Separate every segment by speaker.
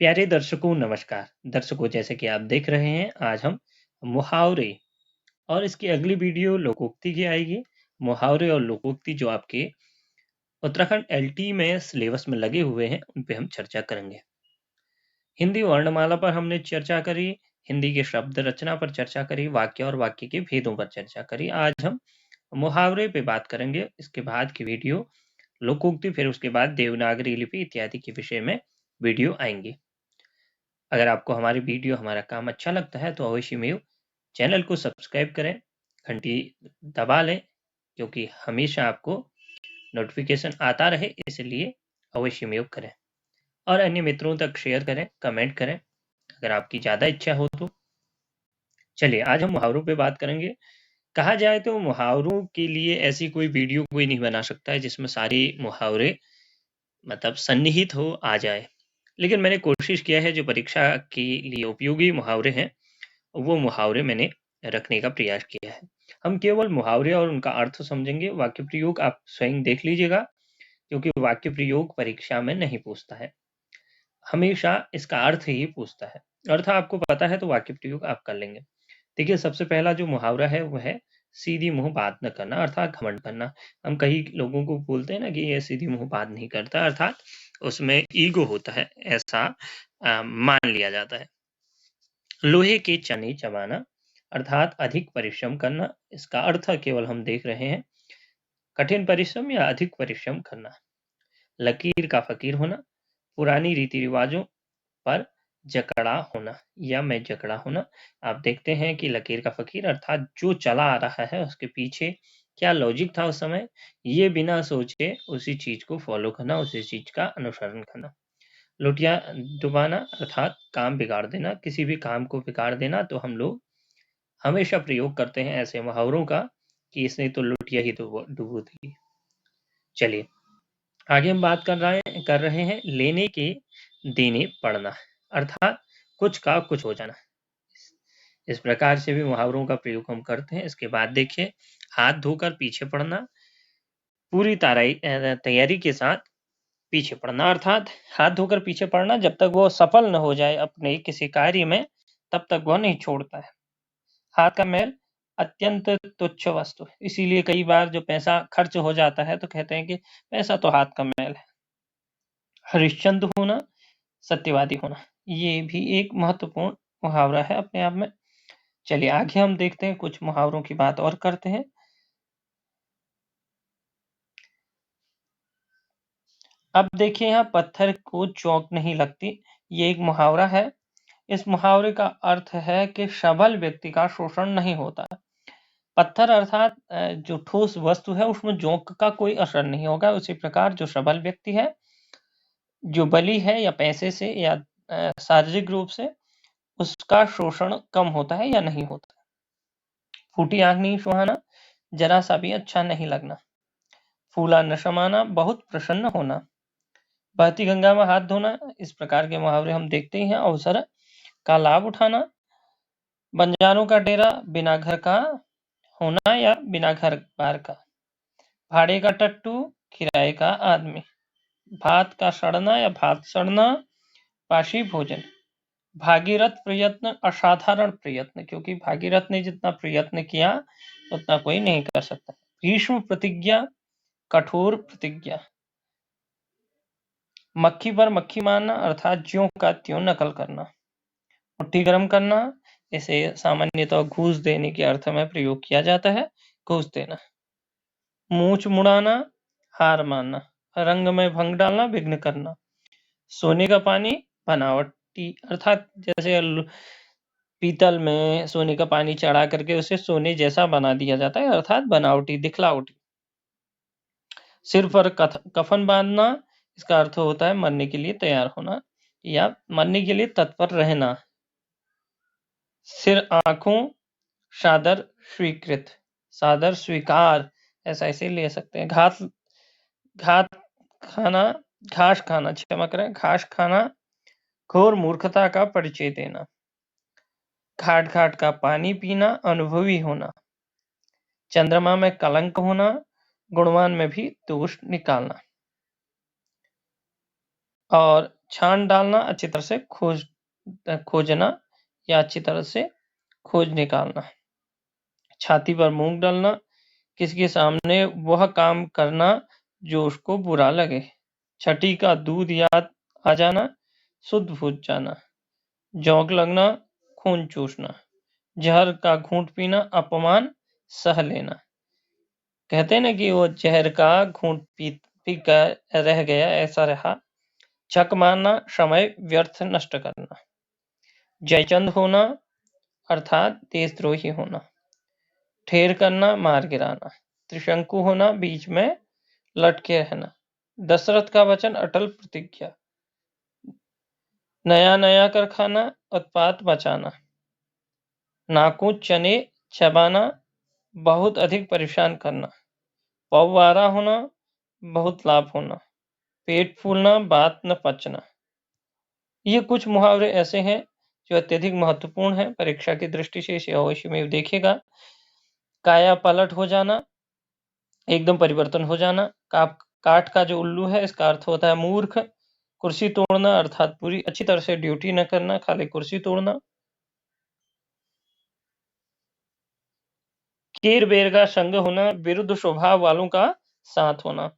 Speaker 1: प्यारे दर्शकों नमस्कार। दर्शकों जैसे कि आप देख रहे हैं आज हम मुहावरे और इसकी अगली वीडियो लोकोक्ति की आएगी। मुहावरे और लोकोक्ति जो आपके उत्तराखंड एलटी में सिलेबस में लगे हुए हैं उन पे हम चर्चा करेंगे। हिंदी वर्णमाला पर हमने चर्चा करी, हिंदी के शब्द रचना पर चर्चा करी, वाक्य और वाक्य के भेदों पर चर्चा करी। आज हम मुहावरे पे बात करेंगे। इसके बाद की वीडियो लोकोक्ति, फिर उसके बाद देवनागरी लिपि इत्यादि के विषय में वीडियो आएंगी। अगर आपको हमारी वीडियो हमारा काम अच्छा लगता है तो अवश्य में चैनल को सब्सक्राइब करें, घंटी दबा लें, क्योंकि हमेशा आपको नोटिफिकेशन आता रहे, इसलिए अवश्य में करें और अन्य मित्रों तक शेयर करें, कमेंट करें अगर आपकी ज़्यादा इच्छा हो तो। चलिए आज हम मुहावरों पे बात करेंगे। कहा जाए तो मुहावरों के लिए ऐसी कोई वीडियो कोई नहीं बना सकता है जिसमें सारे मुहावरे मतलब सन्निहित हो आ जाए, लेकिन मैंने कोशिश किया है जो परीक्षा के लिए उपयोगी मुहावरे हैं वो मुहावरे मैंने रखने का प्रयास किया है। हम केवल मुहावरे और उनका अर्थ समझेंगे, वाक्य प्रयोग आप स्वयं देख लीजिएगा, क्योंकि वाक्य प्रयोग परीक्षा में नहीं पूछता है, हमेशा इसका अर्थ ही पूछता है। अर्थ आपको पता है तो वाक्य प्रयोग आप कर लेंगे। देखिए सबसे पहला जो मुहावरा है वो है सीधी मुंह बात न करना, अर्थात घमंड करना। हम कई लोगों को बोलते हैं ना कि ये सीधी मुंह बात नहीं करता, अर्थात उसमें ईगो होता है, ऐसा मान लिया जाता है। लोहे के चने चबाना, अर्थात अधिक परिश्रम करना। इसका अर्थ केवल हम देख रहे हैं कठिन परिश्रम या अधिक परिश्रम करना। लकीर का फकीर होना, पुरानी रीति रिवाजों पर जकड़ा होना या मैं जकड़ा होना। आप देखते हैं कि लकीर का फकीर अर्थात जो चला आ रहा है उसके पीछे क्या लॉजिक था उस समय, ये बिना सोचे उसी चीज को फॉलो करना, उसी चीज का अनुसरण करना। लुटिया डुबाना अर्थात काम बिगाड़ देना, किसी भी काम को बिगाड़ देना। तो हम लोग हमेशा प्रयोग करते हैं ऐसे मुहावरों का कि इसने तो लुटिया ही डुबो दी। चलिए आगे हम बात कर रहे हैं लेने के देने पड़ना, अर्थात कुछ का कुछ हो जाना। इस प्रकार से भी मुहावरों का प्रयोग हम करते हैं। इसके बाद देखिए हाथ धोकर पीछे पड़ना, पूरी तैयारी के साथ पीछे पड़ना, अर्थात हाथ धोकर पीछे पड़ना, जब तक वो सफल न हो जाए अपने किसी कार्य में तब तक वह नहीं छोड़ता है। हाथ का मैल अत्यंत तुच्छ वस्तु है, इसीलिए कई बार जो पैसा खर्च हो जाता है तो कहते हैं कि पैसा तो हाथ का मैल है। हरिश्चंद्र होना, सत्यवादी होना, ये भी एक महत्वपूर्ण मुहावरा है अपने आप में। चलिए आगे हम देखते हैं, कुछ मुहावरों की बात और करते हैं। अब देखिए यहाँ पत्थर को चौंक नहीं लगती, ये एक मुहावरा है। इस मुहावरे का अर्थ है कि सबल व्यक्ति का शोषण नहीं होता। पत्थर अर्थात जो ठोस वस्तु है उसमें जोंक का कोई असर नहीं होगा। उसी प्रकार जो सबल व्यक्ति है, जो बली है या पैसे से या शारीरिक रूप से, उसका शोषण कम होता है या नहीं होता। फूटी आंख नहीं सुहाना, जरा सा भी अच्छा नहीं लगना। फूला न समाना, बहुत प्रसन्न होना। बहती गंगा में हाथ धोना, इस प्रकार के मुहावरे हम देखते ही हैं। अवसर का लाभ उठाना, बंजारों का डेरा बिना घर का होना या बिना घर बार का। भाड़े का टट्टू, किराए का आदमी। भात का सड़ना या भात सड़ना, बासी भोजन। भागीरथ प्रयत्न, असाधारण प्रयत्न, क्योंकि भागीरथ ने जितना प्रयत्न किया उतना कोई नहीं कर सकता। भीष्म प्रतिज्ञा, कठोर प्रतिज्ञा। मक्खी पर मक्खी मारना, अर्थात ज्यों का त्यों नकल करना। मुट्ठी गर्म करना, इसे सामान्यतः घूस देने के अर्थ में प्रयोग किया जाता है, घूस देना। मूछ मुड़ाना, हार मानना। रंग में भंग डालना, विघ्न करना। सोने का पानी, बनावटी, अर्थात जैसे पीतल में सोने का पानी चढ़ा करके उसे सोने जैसा बना दिया जाता है, अर्थात बनावटी, दिखलावटी। सिर पर कफन बांधना, इसका अर्थ होता है मरने के लिए तैयार होना या मरने के लिए तत्पर रहना। सिर आंखों, सादर स्वीकृत, सादर स्वीकार, ऐसा ऐसे ले सकते हैं। घात खाना, घास खाना, क्षमा करें, घास खाना, घोर मूर्खता का परिचय देना। घाट घाट का पानी पीना, अनुभवी होना। चंद्रमा में कलंक होना, गुणवान में भी दोष निकालना। और छान डालना, अच्छी तरह से खोजना या अच्छी तरह से खोज निकालना। छाती पर मूंग डालना, किसी के सामने वह काम करना जो उसको बुरा लगे। छठी का दूध याद आ जाना, शुद्ध भूल जाना। जोंक लगना, खून चूसना। जहर का घूंट पीना, अपमान सह लेना। कहते हैं ना कि वो जहर का घूंट पी कर रह गया, ऐसा रहा। छक मारना, समय व्यर्थ नष्ट करना। जयचंद होना अर्थात देशद्रोही होना। ठेर करना, मार गिराना। त्रिशंकु होना, बीच में लटके रहना। दशरथ का वचन, अटल प्रतिज्ञा। नया नया कर खाना, उत्पात बचाना। नाकू चने चबाना, बहुत अधिक परेशान करना। पौवारा होना, बहुत लाभ होना। पेट फूलना, बात न पचना। ये कुछ मुहावरे ऐसे हैं जो अत्यधिक महत्वपूर्ण है। परीक्षा की दृष्टि से इसे अवश्य में देखिएगा। काया पलट हो जाना, एकदम परिवर्तन हो जाना। काठ का जो उल्लू है, इसका अर्थ होता है मूर्ख। कुर्सी तोड़ना अर्थात पूरी अच्छी तरह से ड्यूटी न करना, खाली कुर्सी तोड़ना। कीर बेर का संग होना, विरुद्ध स्वभाव वालों का साथ होना।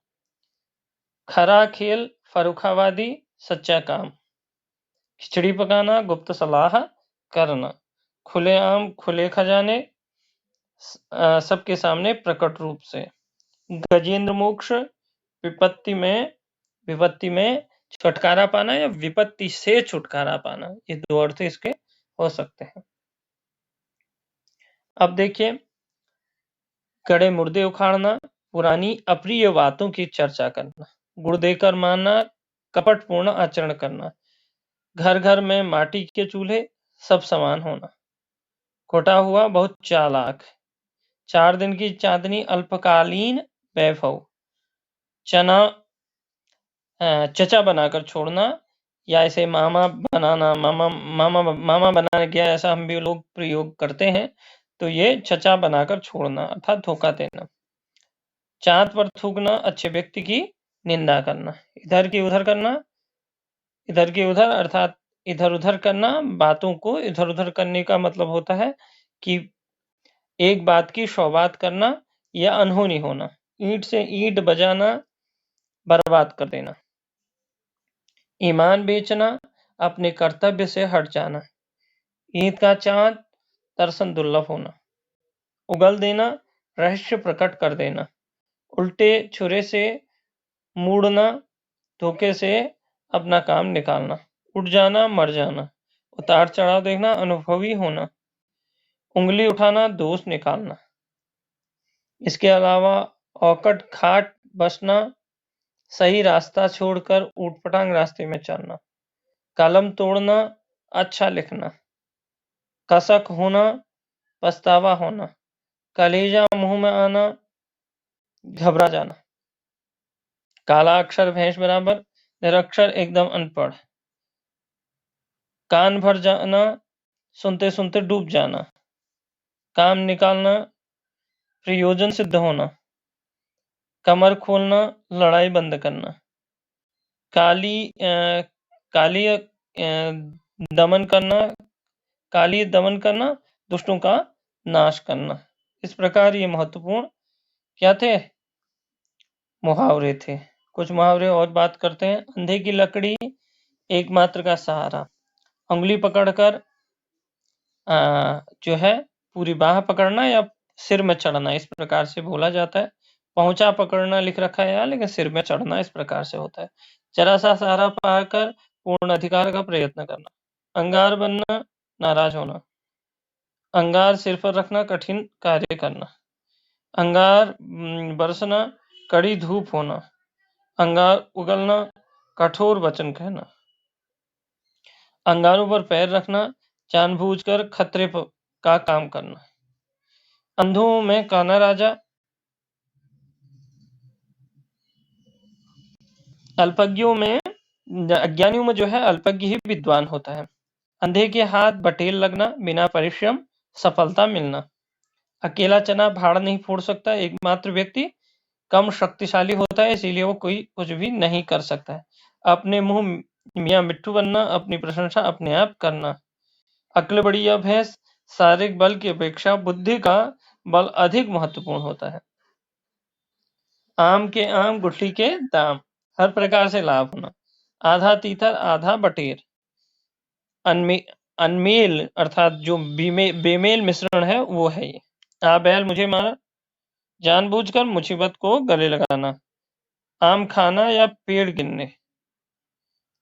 Speaker 1: खरा खेल, फरुखावादी, सच्चा काम। खिचड़ी पकाना, गुप्त सलाह करना। खुलेआम, खुले खजाने, सबके सामने प्रकट रूप से। गजेंद्र मोक्ष, विपत्ति में छुटकारा पाना या विपत्ति से छुटकारा पाना, ये दो अर्थ इसके हो सकते हैं। अब देखिए, गड़े मुर्दे उखाड़ना, पुरानी अप्रिय बातों की चर्चा करना। गुड़ देकर मानना, कपटपूर्ण आचरण करना। घर घर में माटी के चूल्हे, सब समान होना। खोटा हुआ, बहुत चालाक। 4 दिन की चांदनी, अल्पकालीन वैभव। चचा बनाकर छोड़ना या इसे मामा बनाना, मामा बनाने गया, ऐसा हम भी लोग प्रयोग करते हैं, तो ये चचा बनाकर छोड़ना अर्थात धोखा देना। चांद पर थूकना, अच्छे व्यक्ति की निंदा करना। इधर की उधर करना, इधर की उधर अर्थात इधर उधर करना। बातों को इधर उधर करने का मतलब होता है कि एक बात की 100 बात करना या अनहोनी होना। ईंट से ईंट बजाना, बर्बाद कर देना। ईमान बेचना, अपने कर्तव्य से हट जाना। ईद का चांद, दर्शन दुर्लभ होना। उगल देना, रहस्य प्रकट कर देना। उल्टे छुरे से मुड़ना, धोखे से अपना काम निकालना। उठ जाना, मर जाना। उतार चढ़ाव देखना, अनुभवी होना। उंगली उठाना, दोष निकालना। इसके अलावा औकट घाट बसना, सही रास्ता छोड़कर ऊटपटांग रास्ते में चलना। कलम तोड़ना, अच्छा लिखना। कसक होना, पछतावा होना। कलेजा मुंह में आना, घबरा जाना। काला अक्षर भैंस बराबर, निरक्षर एकदम अनपढ़। कान भर जाना, सुनते सुनते डूब जाना। काम निकालना, प्रयोजन सिद्ध होना। कमर खोलना, लड़ाई बंद करना। काली दमन करना, काली दमन करना, दुष्टों का नाश करना। इस प्रकार ये महत्वपूर्ण क्या थे? मुहावरे थे। कुछ मुहावरे और बात करते हैं। अंधे की लकड़ी, एकमात्र का सहारा। उंगली पकड़कर जो है पूरी बाह पकड़ना या सिर में चढ़ना, इस प्रकार से बोला जाता है। पहुंचा पकड़ना लिख रखा है यहाँ, लेकिन सिर में चढ़ना इस प्रकार से होता है। जरा सा सहारा पाकर पूर्ण अधिकार का प्रयत्न करना। अंगार बनना, नाराज होना। अंगार सिर पर रखना, कठिन कार्य करना। अंगार बरसना, कड़ी धूप होना। अंगार उगलना, कठोर वचन कहना। अंगारों पर पैर रखना, जानबूझकर खतरे का काम करना। अंधों में काना राजा, अज्ञानियों में जो है अल्पज्ञ ही विद्वान होता है। अंधे के हाथ बटेल लगना, बिना परिश्रम सफलता मिलना। अकेला चना भाड़ नहीं फोड़ सकता, एकमात्र व्यक्ति कम शक्तिशाली होता है, इसीलिए वो कोई कुछ भी नहीं कर सकता है। अपने मुंह मियाँ मिट्ठू बनना, अपनी प्रशंसा अपने आप करना। अक्ल बड़ी या भैंस, शारीरिक बल की अपेक्षा बुद्धि का बल अधिक महत्वपूर्ण होता है। आम के आम, गुठली के दाम, हर प्रकार से लाभ होना। आधा तीतर आधा बटेर, अनमेल अर्थात जो बेमेल मिश्रण है वो है ये। आ बैल मुझे मारा, जानबूझकर मुसीबत को गले लगाना। आम खाना या पेड़ गिनने,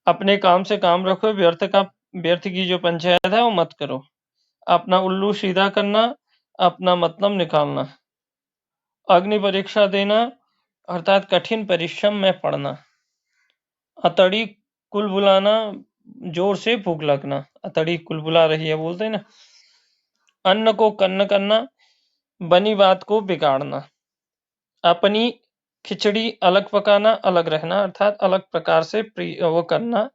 Speaker 1: अपने काम से काम रखो, व्यर्थ की जो पंचायत है वो मत करो। अपना उल्लू सीधा करना, अपना मतलब निकालना। अग्नि परीक्षा देना अर्थात कठिन परिश्रम में पड़ना। अतड़ी कुलबुलाना, जोर से फूंक लगना। अतड़ी कुलबुला रही है बोलते हैं ना। अन्न को कन्न करना, बनी बात को बिगाड़ना। अपनी खिचड़ी अलग पकाना, अलग रहना अर्थात अलग प्रकार से वो करना,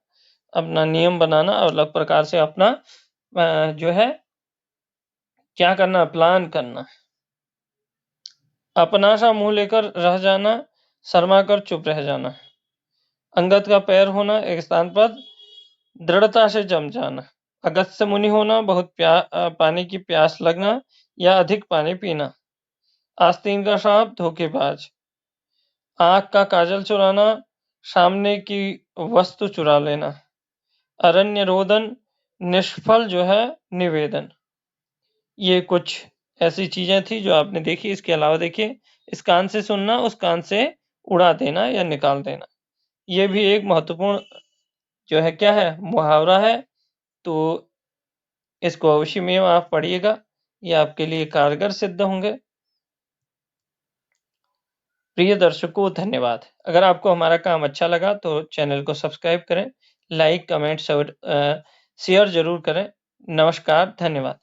Speaker 1: अपना नियम बनाना, अलग प्रकार से अपना जो है क्या करना, प्लान करना। अपना सा मुंह लेकर रह जाना, शर्मा कर चुप रह जाना। अंगद का पैर होना, एक स्थान पर दृढ़ता से जम जाना। अगस्त्य मुनि होना, बहुत पानी की प्यास लगना या अधिक पानी पीना। आस्तीन का सांप, धोखेबाज। आंख का काजल चुराना, सामने की वस्तु चुरा लेना। अरण्य रोदन, निष्फल जो है निवेदन। ये कुछ ऐसी चीजें थी जो आपने देखी। इसके अलावा देखिए, इस कान से सुनना, उस कान से उड़ा देना या निकाल देना, ये भी एक महत्वपूर्ण जो है क्या है, मुहावरा है। तो इसको अवश्य में आप पढ़िएगा, ये आपके लिए कारगर सिद्ध होंगे। प्रिय दर्शकों, धन्यवाद। अगर आपको हमारा काम अच्छा लगा तो चैनल को सब्सक्राइब करें, लाइक, कमेंट, शेयर जरूर करें। नमस्कार, धन्यवाद।